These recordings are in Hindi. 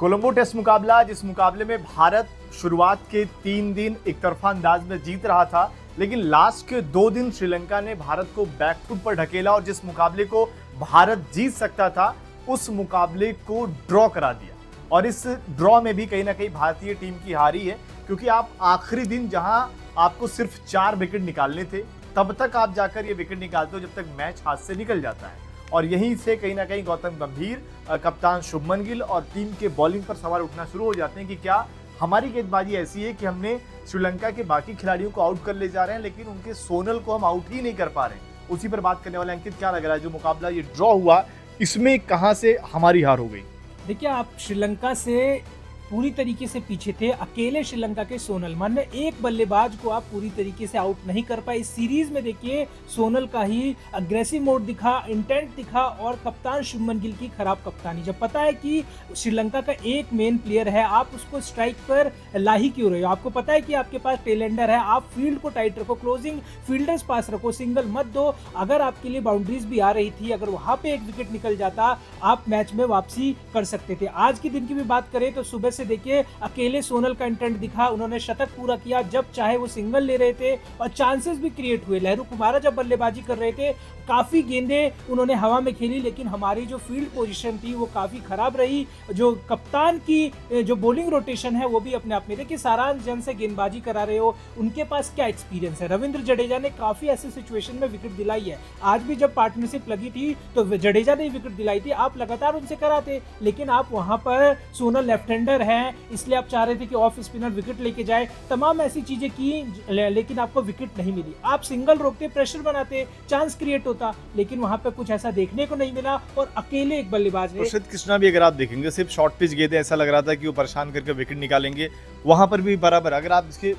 कोलंबो टेस्ट मुकाबला, जिस मुकाबले में भारत शुरुआत के 3 दिन एक तरफा अंदाज में जीत रहा था, लेकिन लास्ट के 2 दिन श्रीलंका ने भारत को बैकफुट पर ढकेला और जिस मुकाबले को भारत जीत सकता था उस मुकाबले को ड्रॉ करा दिया। और इस ड्रॉ में भी कहीं ना कहीं भारतीय टीम की हारी है, क्योंकि आप आखिरी दिन जहां आपको सिर्फ 4 विकेट निकालने थे, तब तक आप जाकर ये विकेट निकालते हो जब तक मैच हाथ से निकल जाता है। और यहीं से कहीं ना कहीं गौतम गंभीर, कप्तान शुभमन गिल और टीम के बॉलिंग पर सवाल उठना शुरू हो जाते हैं कि क्या हमारी गेंदबाजी ऐसी है कि हमने श्रीलंका के बाकी खिलाड़ियों को आउट कर ले जा रहे हैं, लेकिन उनके सोनल को हम आउट ही नहीं कर पा रहे हैं। उसी पर बात करने वाले अंकित, क्या लग रहा है जो मुकाबला ये ड्रॉ हुआ, इसमें कहां से हमारी हार हो गई? देखिए, आप श्रीलंका से पूरी तरीके से पीछे थे। अकेले श्रीलंका के सोनल, मान एक बल्लेबाज को आप पूरी तरीके से आउट नहीं कर पाए। इस सीरीज में देखिए सोनल का ही अग्रेसिव मोड दिखा, इंटेंट दिखा और कप्तान शुभमन गिल की खराब कप्तानी। जब पता है कि श्रीलंका का एक मेन प्लेयर है, आप उसको स्ट्राइक पर ला ही क्यों रहे हो? आपको पता है कि आपके पास टेलेंडर है, आप फील्ड को टाइट रखो, क्लोजिंग फील्डर्स पास रखो, सिंगल मत दो। अगर आपके लिए बाउंड्रीज भी आ रही थी, अगर वहां पे एक विकेट निकल जाता, आप मैच में वापसी कर सकते थे। आज के दिन की भी बात करें तो सुबह से देखिए अकेले सोनल का इंटेंट दिखा, उन्होंने शतक पूरा किया, जब चाहे वो सिंगल ले रहे थे और चांसेस भी क्रिएट हुए। लहरू कुमारा जब बल्लेबाजी कर रहे थे, काफी गेंदें उन्होंने हवा में खेली, लेकिन हमारी जो फील्ड पोजीशन थी वो काफी खराब रही। जो कप्तान की जो बॉलिंग रोटेशन है वो भी अपने आप में, देखिए सारांश जन से गेंदबाजी करा रहे हो, उनके पास क्या एक्सपीरियंस है। रविंद्र जडेजा ने काफी ऐसी सिचुएशन में विकेट दिलाई है। आज भी जब पार्टनरशिप लगी थी तो जडेजा ने विकेट दिलाई थी, आप लगातार उनसे कराते, लेकिन आप वहां पर सोनल लेफ्ट हैंडर है, इसलिए आप चाह रहे थे कि ऑफ स्पिनर विकेट लेके जाए, तमाम ऐसी चीजें की, लेकिन आपको विकेट नहीं मिली। आप सिंगल रोकते, प्रेशर बनाते, चांस क्रिएट होता, लेकिन वहां पे कुछ ऐसा देखने को नहीं मिला। और अकेले एक बल्लेबाज ने, प्रसिद्ध कृष्णा भी अगर आप देखेंगे सिर्फ शॉर्ट पिच गेंदें, ऐसा लग रहा था कि वो परेशान करके विकेट निकालेंगे। वहां पर भी बराबर, अगर आप इसके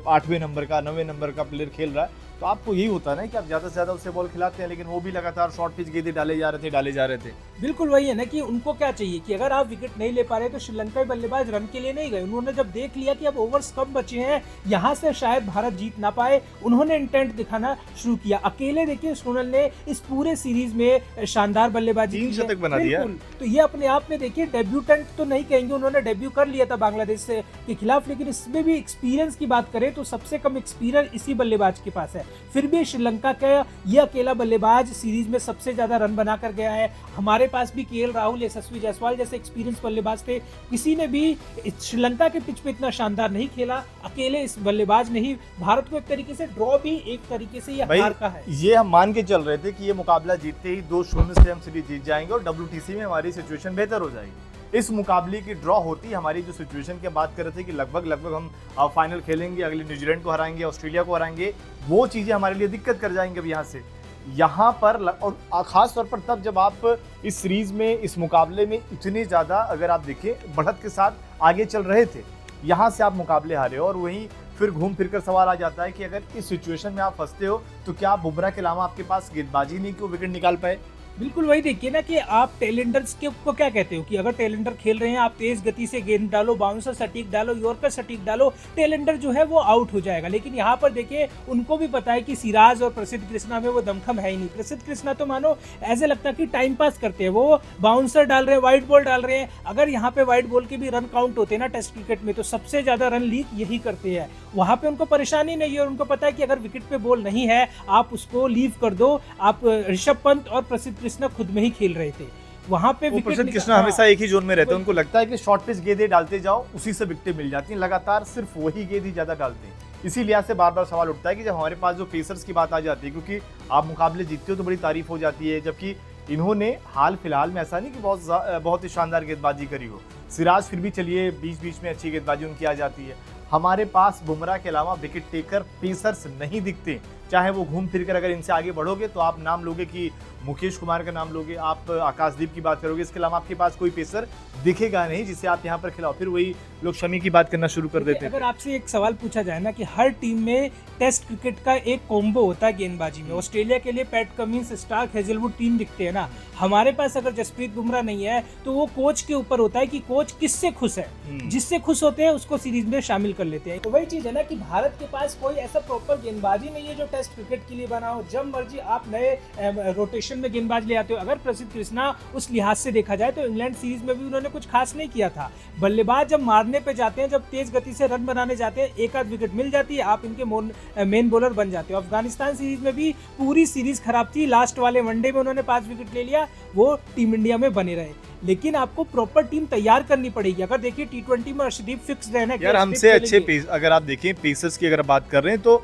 8वें नंबर का 9वें नंबर का प्लेयर खेल रहा है तो आपको यही होता है ना कि आप ज्यादा से ज्यादा उसे बॉल खिलाते हैं, लेकिन वो भी लगातार शॉर्ट पिच गेंदें डाले जा रहे थे। बिल्कुल वही है ना कि उनको क्या चाहिए कि अगर आप विकेट नहीं ले पा रहे तो श्रीलंकाई बल्लेबाज रन के लिए नहीं गए। उन्होंने जब देख लिया कि अब ओवर्स कम बचे हैं, यहाँ से शायद भारत जीत ना पाए, उन्होंने इंटेंट दिखाना शुरू किया। अकेले देखिए सोनल ने इस पूरे सीरीज में शानदार बल्लेबाजी 3 शतक बना दिया। तो ये अपने आप में देखिए डेब्यूटेंट तो नहीं कहेंगे, उन्होंने डेब्यू कर लिया था बांग्लादेश के खिलाफ, लेकिन इसमें भी एक्सपीरियंस की बात करें तो सबसे कम एक्सपीरियंस इसी बल्लेबाज के पास है। फिर भी श्रीलंका का ये अकेला बल्लेबाज सीरीज में सबसे ज्यादा रन बनाकर गया है। हमारे पास भी केएल राहुल, यशस्वी जायसवाल जैसे एक्सपीरियंस बल्लेबाज थे, किसी ने भी श्रीलंका के पिच पे इतना शानदार नहीं खेला। अकेले इस बल्लेबाज ने ही भारत को एक तरीके से ड्रॉ भी एक तरीके से ये हार का है। ये हम मान के चल रहे थे कि ये मुकाबला जीतते ही 2-0 से हम सीरीज जीत जाएंगे और WTC में हमारी सिचुएशन बेहतर हो जाएगी। इस मुकाबले की ड्रॉ होती हमारी जो सिचुएशन की बात कर रहे थे कि लगभग हम फाइनल खेलेंगे, अगले न्यूजीलैंड को हराएंगे, ऑस्ट्रेलिया को हराएंगे, वो चीजें हमारे लिए दिक्कत कर जाएंगे। अब यहाँ पर और खास तौर पर तब जब आप इस सीरीज में, इस मुकाबले में इतने ज्यादा अगर आप देखें बढ़त के साथ आगे चल रहे थे, यहाँ से आप मुकाबले हारे हो और वहीं फिर घूम फिर कर सवाल आ जाता है कि अगर इस सिचुएशन में आप फंसते हो तो क्या बुमराह के अलावा आपके पास गेंदबाजी नहीं कि वो विकेट निकाल पाए? बिल्कुल वही देखिए ना कि आप टेलेंडर्स के को क्या कहते हो कि अगर टेलेंडर खेल रहे हैं, आप तेज गति से गेंद डालो, बाउंसर सटीक डालो, यॉर्कर सटीक डालो, टेलेंडर जो है वो आउट हो जाएगा। लेकिन यहाँ पर देखिए उनको भी पता है कि सिराज और प्रसिद्ध कृष्णा में वो दमखम है ही नहीं। प्रसिद्ध कृष्णा तो मानो ऐसे लगता है कि टाइम पास करते हैं, वो बाउंसर डाल रहे हैं, व्हाइट बॉल डाल रहे हैं। अगर यहाँ पे व्हाइट बॉल के भी रन काउंट होते हैं ना टेस्ट क्रिकेट में, तो सबसे ज्यादा रन लीक यही करते हैं। वहां पे उनको परेशानी नहीं है और उनको पता है कि अगर विकेट पे बॉल नहीं है आप उसको लीव कर दो। आप ऋषभ पंत और प्रसिद्ध कृष्णा खुद में ही खेल रहे थे वहां पे। प्रसिद्ध कृष्णा हमेशा एक ही जोन में रहते हैं, उनको लगता है कि शॉर्ट पिच गेंदें डालते जाओ, उसी से विकेटें मिल जाती हैं, लगातार सिर्फ वही गेंद ही ज्यादा डालते हैं। इसी लिहाज से बार बार सवाल उठता है कि जब हमारे पास जो पेसर्स की बात आ जाती है, क्योंकि आप मुकाबले जीतते हो तो बड़ी तारीफ हो जाती है, जबकि इन्होंने हाल फिलहाल में ऐसा नहीं कि बहुत ही शानदार गेंदबाजी करी हो। सिराज फिर भी चलिए बीच बीच में अच्छी गेंदबाजी उनकी आ जाती है। हमारे पास बुमराह के अलावा विकेट टेकर पेसर्स नहीं दिखते, चाहे वो घूम फिर कर, अगर इनसे आगे बढ़ोगे तो आप नाम लोगे कि मुकेश कुमार का नाम लोगे, आप आकाशदीप की बात करोगे, इसके अलावा आपके पास कोई पेसर दिखेगा नहीं जिसे आप यहाँ पर खिलाओ। फिर वही लोग शमी की बात करना शुरू कर देते हैं। अगर आपसे एक सवाल पूछा जाए ना कि हर टीम में टेस्ट क्रिकेट का एक कॉम्बो होता है गेंदबाजी में, ऑस्ट्रेलिया के लिए पैट कमिंस, स्टार्क, हेजलवुड 3 दिखते हैं ना, हमारे पास अगर जसप्रीत बुमराह नहीं है तो वो कोच के ऊपर होता है कि कोच किससे खुश है, जिससे खुश होते हैं उसको सीरीज में शामिल कर लेते हैं। तो वही चीज है ना कि भारत के पास कोई ऐसा प्रॉपर गेंदबाजी नहीं है जो टेस्ट क्रिकेट के लिए बना हो, जब मर्जी आप नए रोटेशन में गेंदबाज ले आते हो। अगर प्रसिद्ध कृष्णा उस लिहाज से देखा जाए तो इंग्लैंड सीरीज में भी उन्होंने कुछ खास नहीं किया था। बल्लेबाज जब मारने पे जाते हैं, जब तेज गति से रन बनाने जाते हैं, एक आध विकेट मिल जाती है, आप इनके मेन बॉलर बन जाते हो। अफगानिस्तान सीरीज में भी पूरी सीरीज खराब थी, लास्ट वाले वनडे में उन्होंने 5 विकेट ले लिया, वो टीम इंडिया में बने रहे। लेकिन आपको प्रॉपर टीम तैयार करनी पड़ेगी। अगर देखिए T20 में अर्शदीप फिक्स रहना यार, हमसे अच्छे पेस, अगर आप देखें पेसर्स की अगर बात कर रहे हैं तो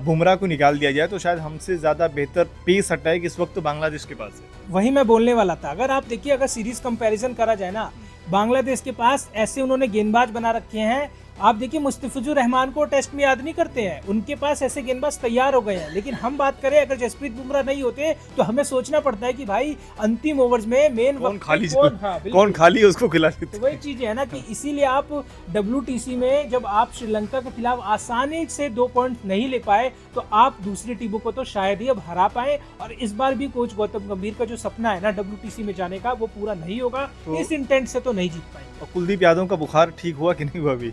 बुमराह को निकाल दिया जाए तो शायद हमसे ज्यादा बेहतर पेस हटा है कि इस वक्त तो बांग्लादेश के पास है। वही मैं बोलने वाला था। अगर आप देखिए, अगर सीरीज कंपैरिजन करा जाए ना, बांग्लादेश के पास ऐसे उन्होंने गेंदबाज बना रखे हैं। आप देखिए मुस्तफिजुर रहमान को टेस्ट में याद नहीं करते हैं, उनके पास ऐसे गेंदबाज तैयार हो गए हैं। लेकिन हम बात करें, अगर जसप्रीत बुमराह नहीं होते तो हमें सोचना पड़ता है कि भाई अंतिम ओवर्स में मेन कौन खाली उसको खिला देते। तो वही चीज है ना कि इसीलिए आप WTC में जब आप श्रीलंका के खिलाफ आसानी से 2 पॉइंट नहीं ले पाए तो आप दूसरी टीमों को तो शायद ही अब हरा पाए। और इस बार भी कोच गौतम गंभीर का जो सपना है ना WTC में जाने का, वो पूरा नहीं होगा। तो इस इंटेंट से तो नहीं जीत पाए। और कुलदीप यादव का बुखार ठीक हुआ कि नहीं हुआ अभी?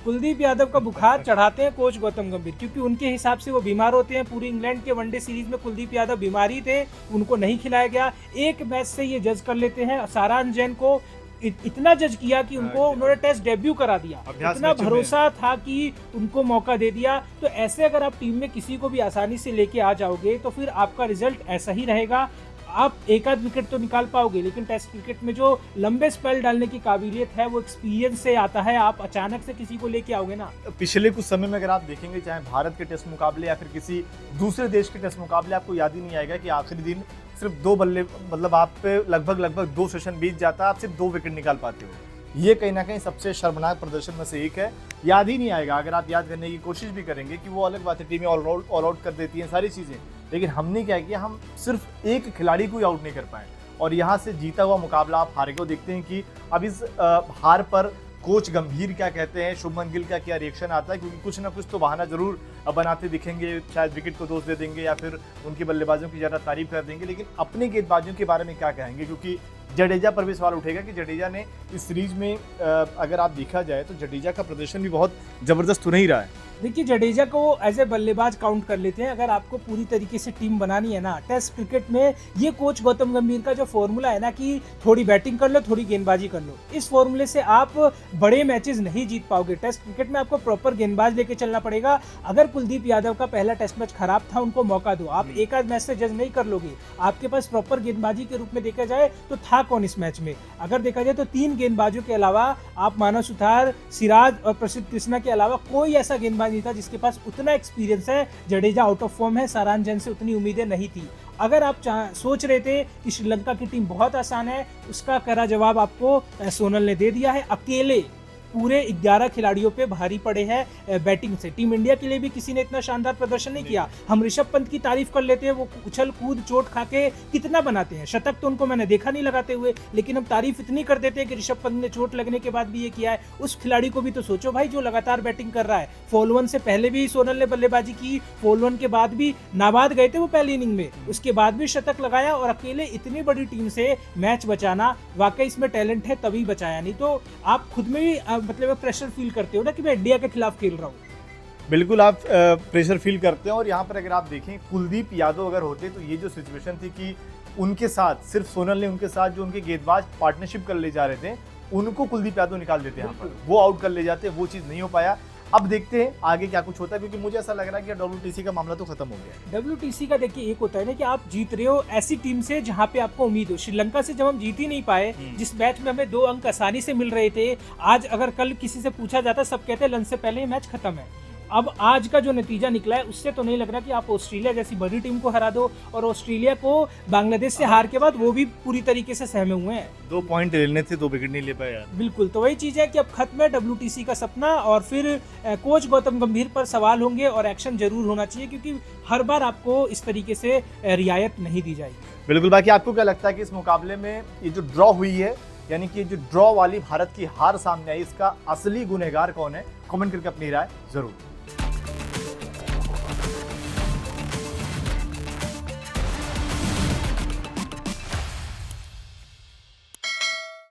कुलदीप यादव का बुखार चढ़ाते हैं कोच गौतम गंभीर, क्योंकि उनके हिसाब से वो बीमार होते हैं। पूरी इंग्लैंड के वनडे सीरीज में कुलदीप यादव बीमारी थे, उनको नहीं खिलाया गया। एक मैच से ये जज कर लेते हैं। सारांश जैन को इतना जज किया कि उन्होंने टेस्ट डेब्यू करा दिया, इतना भरोसा था कि उनको मौका दे दिया। तो ऐसे अगर आप टीम में किसी को भी आसानी से लेके आ जाओगे तो फिर आपका रिजल्ट ऐसा ही रहेगा। आप एक आध विकेट तो निकाल पाओगे, लेकिन टेस्ट क्रिकेट में जो लंबे स्पेल डालने की काबिलियत है वो एक्सपीरियंस से आता है। आप अचानक से किसी को लेके आओगे ना। पिछले कुछ समय में अगर आप देखेंगे, चाहे भारत के टेस्ट मुकाबले या फिर किसी दूसरे देश के टेस्ट मुकाबले, आपको याद ही नहीं आएगा कि आखिरी दिन सिर्फ 2 बल्ले, मतलब आप पे लगभग 2 सेशन बीत जाता है, आप सिर्फ 2 विकेट निकाल पाते हो। ये कहीं ना कहीं सबसे शर्मनाक प्रदर्शन में से एक है। याद ही नहीं आएगा। अगर आप याद करने की कोशिश भी करेंगे कि वो अलग बात है, टीमें ऑल आउट कर देती हैं सारी चीज़ें, लेकिन हमने क्या किया, हम सिर्फ एक खिलाड़ी को ही आउट नहीं कर पाए और यहाँ से जीता हुआ मुकाबला आप हारे को देखते हैं कि अब इस हार पर कोच गंभीर क्या कहते हैं, शुभमन गिल का क्या रिएक्शन आता है, क्योंकि कुछ ना कुछ तो बहाना जरूर बनाते दिखेंगे। शायद विकेट को दोष दे देंगे या फिर उनके बल्लेबाजों की ज़्यादा तारीफ कर देंगे, लेकिन अपने गेंदबाजों के बारे में क्या कहेंगे? क्योंकि जडेजा पर भी सवाल उठेगा कि जडेजा ने इस सीरीज में अगर आप देखा जाए तो जडेजा का प्रदर्शन भी बहुत ज़बरदस्त तो नहीं रहा है। देखिए, जडेजा को एज ए बल्लेबाज काउंट कर लेते हैं। अगर आपको पूरी तरीके से टीम बनानी है ना टेस्ट क्रिकेट में, ये कोच गौतम गंभीर का जो फॉर्मूला है ना कि थोड़ी बैटिंग कर लो, थोड़ी गेंदबाजी कर लो, इस फॉर्मूले से आप बड़े मैचेस नहीं जीत पाओगे। टेस्ट क्रिकेट में आपको प्रॉपर गेंदबाज लेके चलना पड़ेगा। अगर कुलदीप यादव का पहला टेस्ट मैच खराब था, उनको मौका दो। आप एक आध मैच से जज नहीं कर लोगे। आपके पास प्रॉपर गेंदबाजी के रूप में देखा जाए तो था कौन इस मैच में? अगर देखा जाए तो 3 गेंदबाजों के अलावा आप मानव सुथार, सिराज और प्रसिद्ध कृष्णा के अलावा कोई ऐसा गेंदबाज नहीं था जिसके पास उतना एक्सपीरियंस है। जडेजा आउट ऑफ फॉर्म है, सारांश जैन से उतनी उम्मीदें नहीं थी। अगर आप सोच रहे थे कि श्रीलंका की टीम बहुत आसान है, उसका कड़ा जवाब आपको सोनल ने दे दिया है। अकेले पूरे 11 खिलाड़ियों पे भारी पड़े हैं बैटिंग से। टीम इंडिया के लिए भी किसी ने इतना शानदार प्रदर्शन नहीं किया। हम ऋषभ पंत की तारीफ कर लेते हैं, वो उछल कूद चोट खा के कितना बनाते हैं। शतक तो उनको मैंने देखा नहीं लगाते हुए, लेकिन हम तारीफ इतनी कर देते हैं कि ऋषभ पंत ने चोट लगने के बाद भी ये किया है। उस खिलाड़ी को भी तो सोचो भाई, जो लगातार बैटिंग कर रहा है। फॉल-1 से पहले भी सोनल ने बल्लेबाजी की, फॉल-1 के बाद भी नाबाद गए थे वो पहली इनिंग में, उसके बाद भी शतक लगाया। और अकेले इतनी बड़ी टीम से मैच बचाना, वाकई इसमें टैलेंट है तभी बचाया, नहीं तो आप खुद में भी मतलब प्रेशर फील करते हो ना कि मैं इंडिया के खिलाफ खेल रहा हूँ। बिल्कुल आप प्रेशर फील करते हैं। और यहाँ पर अगर आप देखें, कुलदीप यादव अगर होते तो ये जो सिचुएशन थी कि उनके साथ सिर्फ सोनल ने, उनके साथ जो उनके गेंदबाज पार्टनरशिप कर ले जा रहे थे, उनको कुलदीप यादव निकाल देते हैं, यहाँ पर वो आउट कर ले जाते, वो चीज़ नहीं हो पाया। अब देखते हैं आगे क्या कुछ होता है, क्योंकि मुझे ऐसा लग रहा है कि WTC का मामला तो खत्म हो गया है। WTC का देखिए एक होता है ना कि आप जीत रहे हो ऐसी टीम से जहां पे आपको उम्मीद हो। श्रीलंका से जब हम जीत ही नहीं पाए, जिस मैच में हमें 2 अंक आसानी से मिल रहे थे, आज अगर कल किसी से पूछा जाता, सब कहते हैं लंच से पहले ये मैच खत्म है। अब आज का जो नतीजा निकला है उससे तो नहीं लग रहा कि आप ऑस्ट्रेलिया जैसी बड़ी टीम को हरा दो। और ऑस्ट्रेलिया को बांग्लादेश से हार के बाद वो भी पूरी तरीके से सहमे हुए हैं। 2 पॉइंट लेने थे, 2 विकेट नहीं ले पाए यार। बिल्कुल, तो वही चीज है कि अब खत्म है WTC का सपना। और फिर कोच गौतम गंभीर पर सवाल होंगे और एक्शन जरूर होना चाहिए, क्योंकि हर बार आपको इस तरीके से रियायत नहीं दी जाएगी। बिल्कुल। बाकी आपको क्या लगता है कि इस मुकाबले में ये जो ड्रॉ हुई है, यानी कि जो ड्रॉ वाली भारत की हार सामने आई, इसका असली गुनहगार कौन है? कमेंट करके अपनी राय जरूर